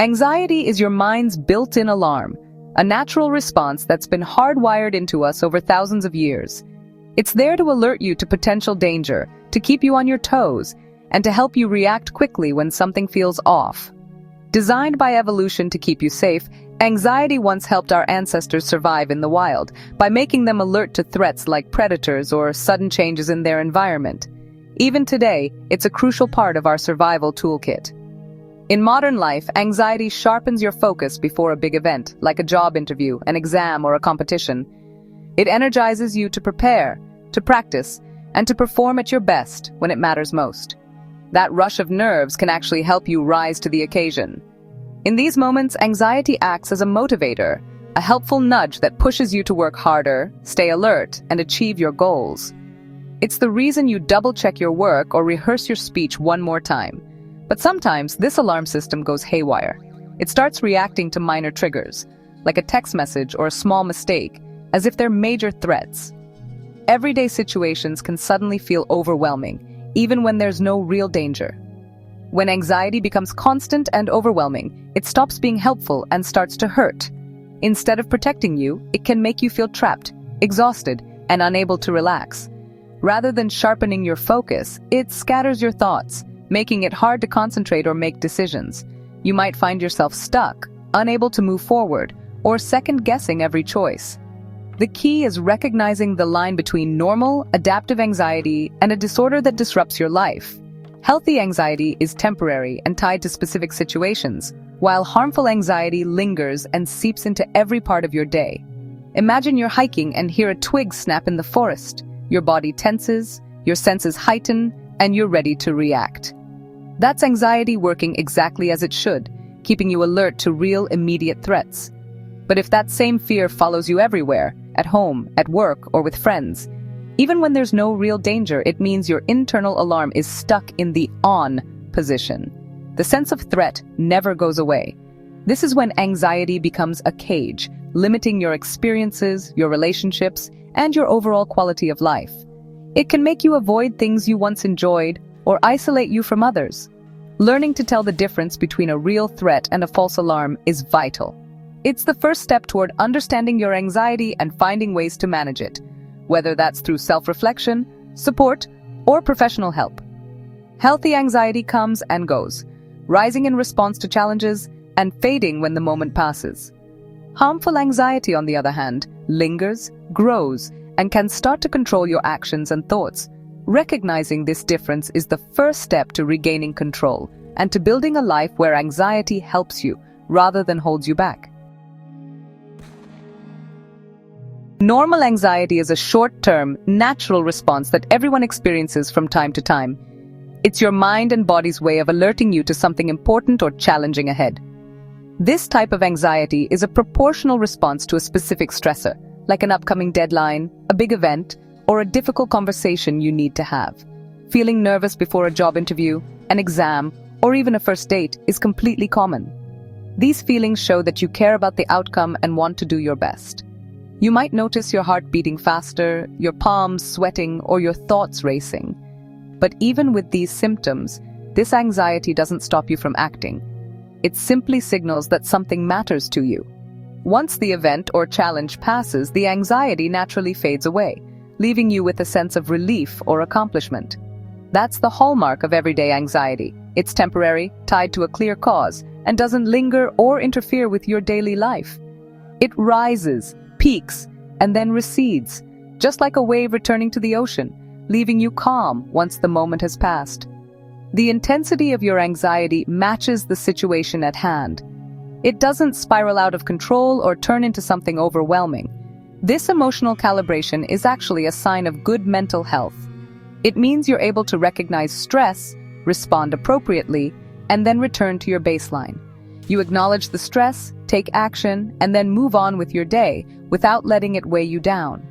Anxiety is your mind's built-in alarm, a natural response that's been hardwired into us over thousands of years. It's there to alert you to potential danger, to keep you on your toes, and to help you react quickly when something feels off. Designed by evolution to keep you safe, anxiety once helped our ancestors survive in the wild by making them alert to threats like predators or sudden changes in their environment. Even today, it's a crucial part of our survival toolkit. In modern life, anxiety sharpens your focus before a big event, like a job interview, an exam, or a competition. It energizes you to prepare, to practice, and to perform at your best when it matters most. That rush of nerves can actually help you rise to the occasion. In these moments, anxiety acts as a motivator, a helpful nudge that pushes you to work harder, stay alert, and achieve your goals. It's the reason you double-check your work or rehearse your speech one more time. But sometimes, this alarm system goes haywire. It starts reacting to minor triggers, like a text message or a small mistake, as if they're major threats. Everyday situations can suddenly feel overwhelming, even when there's no real danger. When anxiety becomes constant and overwhelming, it stops being helpful and starts to hurt. Instead of protecting you, it can make you feel trapped, exhausted, and unable to relax. Rather than sharpening your focus, it scatters your thoughts, making it hard to concentrate or make decisions. You might find yourself stuck, unable to move forward, or second-guessing every choice. The key is recognizing the line between normal, adaptive anxiety and a disorder that disrupts your life. Healthy anxiety is temporary and tied to specific situations, while harmful anxiety lingers and seeps into every part of your day. Imagine you're hiking and hear a twig snap in the forest. Your body tenses, your senses heighten, and you're ready to react. That's anxiety working exactly as it should, keeping you alert to real, immediate threats. But if that same fear follows you everywhere, at home, at work, or with friends, even when there's no real danger, it means your internal alarm is stuck in the on position. The sense of threat never goes away. This is when anxiety becomes a cage, limiting your experiences, your relationships, and your overall quality of life. It can make you avoid things you once enjoyed or isolate you from others. Learning to tell the difference between a real threat and a false alarm is vital. It's the first step toward understanding your anxiety and finding ways to manage it, whether that's through self-reflection, support, or professional help. Healthy anxiety comes and goes, rising in response to challenges and fading when the moment passes. Harmful anxiety, on the other hand, lingers, grows, and can start to control your actions and thoughts. Recognizing this difference is the first step to regaining control and to building a life where anxiety helps you rather than holds you back. Normal anxiety is a short-term, natural response that everyone experiences from time to time. It's your mind and body's way of alerting you to something important or challenging ahead. This type of anxiety is a proportional response to a specific stressor, like an upcoming deadline, a big event, or a difficult conversation you need to have. Feeling nervous before a job interview, an exam, or even a first date is completely common. These feelings show that you care about the outcome and want to do your best. You might notice your heart beating faster, your palms sweating, or your thoughts racing. But even with these symptoms, this anxiety doesn't stop you from acting. It simply signals that something matters to you. Once the event or challenge passes, the anxiety naturally fades away, leaving you with a sense of relief or accomplishment. That's the hallmark of everyday anxiety. It's temporary, tied to a clear cause, and doesn't linger or interfere with your daily life. It rises, peaks, and then recedes, just like a wave returning to the ocean, leaving you calm once the moment has passed. The intensity of your anxiety matches the situation at hand. It doesn't spiral out of control or turn into something overwhelming. This emotional calibration is actually a sign of good mental health. It means you're able to recognize stress, respond appropriately, and then return to your baseline. You acknowledge the stress, take action, and then move on with your day without letting it weigh you down.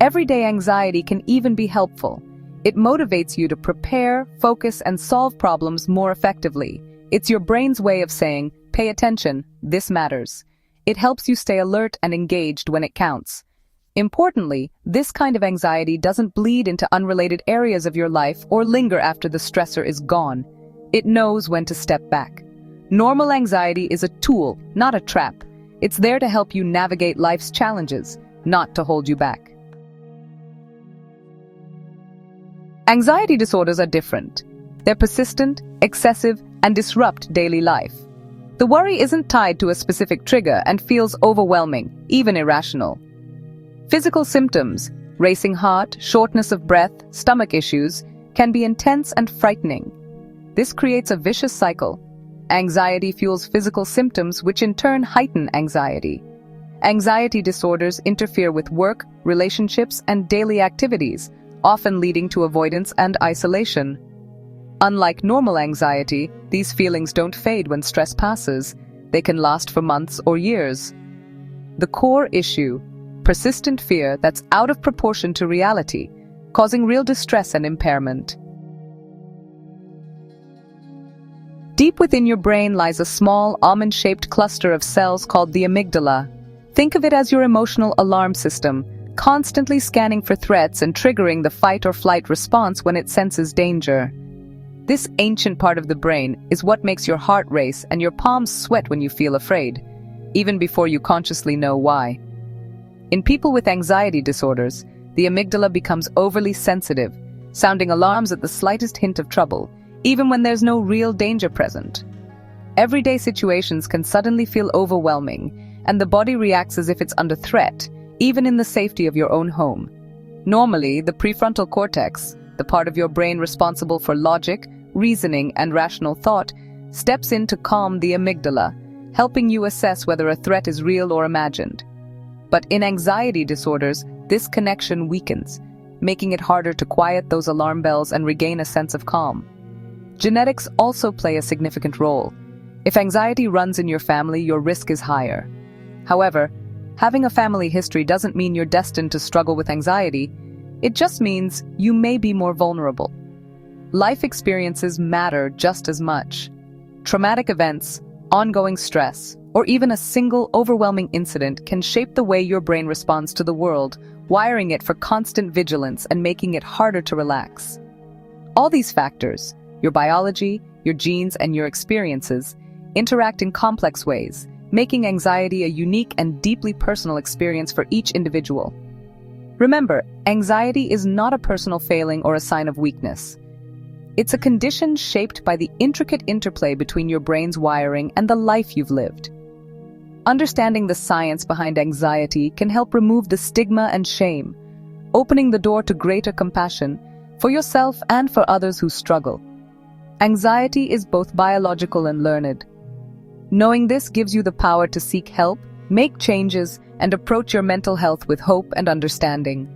Everyday anxiety can even be helpful. It motivates you to prepare, focus, and solve problems more effectively. It's your brain's way of saying, "Pay attention, this matters." It helps you stay alert and engaged when it counts. Importantly, this kind of anxiety doesn't bleed into unrelated areas of your life or linger after the stressor is gone. It knows when to step back. Normal anxiety is a tool, not a trap. It's there to help you navigate life's challenges, not to hold you back. Anxiety disorders are different. They're persistent, excessive, and disrupt daily life. The worry isn't tied to a specific trigger and feels overwhelming, even irrational. Physical symptoms, racing heart, shortness of breath, stomach issues, can be intense and frightening. This creates a vicious cycle. Anxiety fuels physical symptoms, which in turn heighten anxiety. Anxiety disorders interfere with work, relationships, and daily activities, often leading to avoidance and isolation. Unlike normal anxiety, these feelings don't fade when stress passes. They can last for months or years. The core issue: persistent fear that's out of proportion to reality, causing real distress and impairment. Deep within your brain lies a small, almond-shaped cluster of cells called the amygdala. Think of it as your emotional alarm system, constantly scanning for threats and triggering the fight or flight response when it senses danger. This ancient part of the brain is what makes your heart race and your palms sweat when you feel afraid, even before you consciously know why. In people with anxiety disorders, the amygdala becomes overly sensitive, sounding alarms at the slightest hint of trouble, even when there's no real danger present. Everyday situations can suddenly feel overwhelming, and the body reacts as if it's under threat, even in the safety of your own home. Normally, the prefrontal cortex, the part of your brain responsible for logic, reasoning, and rational thought, steps in to calm the amygdala, helping you assess whether a threat is real or imagined. But in anxiety disorders, this connection weakens, making it harder to quiet those alarm bells and regain a sense of calm. Genetics also play a significant role. If anxiety runs in your family, your risk is higher. However, having a family history doesn't mean you're destined to struggle with anxiety. It just means you may be more vulnerable. Life experiences matter just as much. Traumatic events, ongoing stress, or even a single overwhelming incident can shape the way your brain responds to the world, wiring it for constant vigilance and making it harder to relax. All these factors, your biology, your genes, and your experiences, interact in complex ways, making anxiety a unique and deeply personal experience for each individual. Remember, anxiety is not a personal failing or a sign of weakness. It's a condition shaped by the intricate interplay between your brain's wiring and the life you've lived. Understanding the science behind anxiety can help remove the stigma and shame, opening the door to greater compassion for yourself and for others who struggle. Anxiety is both biological and learned. Knowing this gives you the power to seek help, make changes, and approach your mental health with hope and understanding.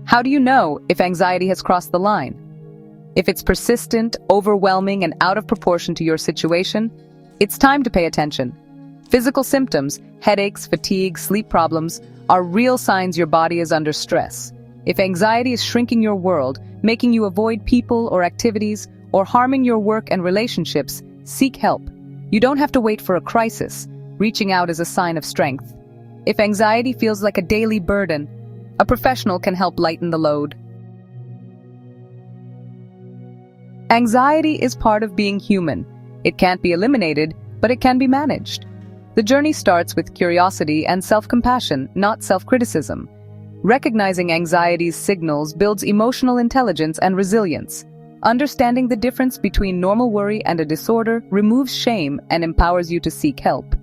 How do you know if anxiety has crossed the line? If it's persistent, overwhelming, and out of proportion to your situation, it's time to pay attention. Physical symptoms, headaches, fatigue, sleep problems, are real signs your body is under stress. If anxiety is shrinking your world, making you avoid people or activities, or harming your work and relationships, seek help. You don't have to wait for a crisis. Reaching out is a sign of strength. If anxiety feels like a daily burden, a professional can help lighten the load. Anxiety is part of being human. It can't be eliminated, but it can be managed. The journey starts with curiosity and self-compassion, not self-criticism. Recognizing anxiety's signals builds emotional intelligence and resilience. Understanding the difference between normal worry and a disorder removes shame and empowers you to seek help.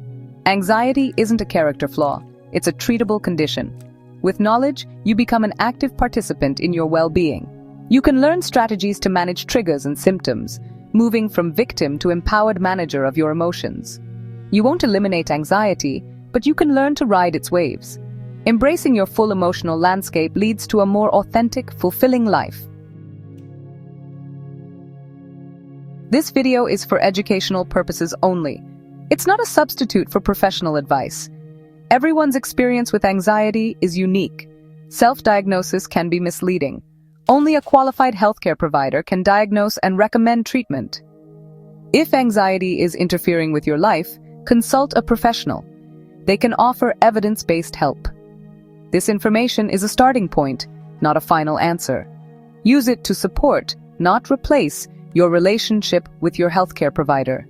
Anxiety isn't a character flaw. It's a treatable condition. With knowledge, you become an active participant in your well-being. You can learn strategies to manage triggers and symptoms, moving from victim to empowered manager of your emotions. You won't eliminate anxiety, but you can learn to ride its waves. Embracing your full emotional landscape leads to a more authentic, fulfilling life. This video is for educational purposes only. It's not a substitute for professional advice. Everyone's experience with anxiety is unique. Self-diagnosis can be misleading. Only a qualified healthcare provider can diagnose and recommend treatment. If anxiety is interfering with your life, consult a professional. They can offer evidence-based help. This information is a starting point, not a final answer. Use it to support, not replace, your relationship with your healthcare provider.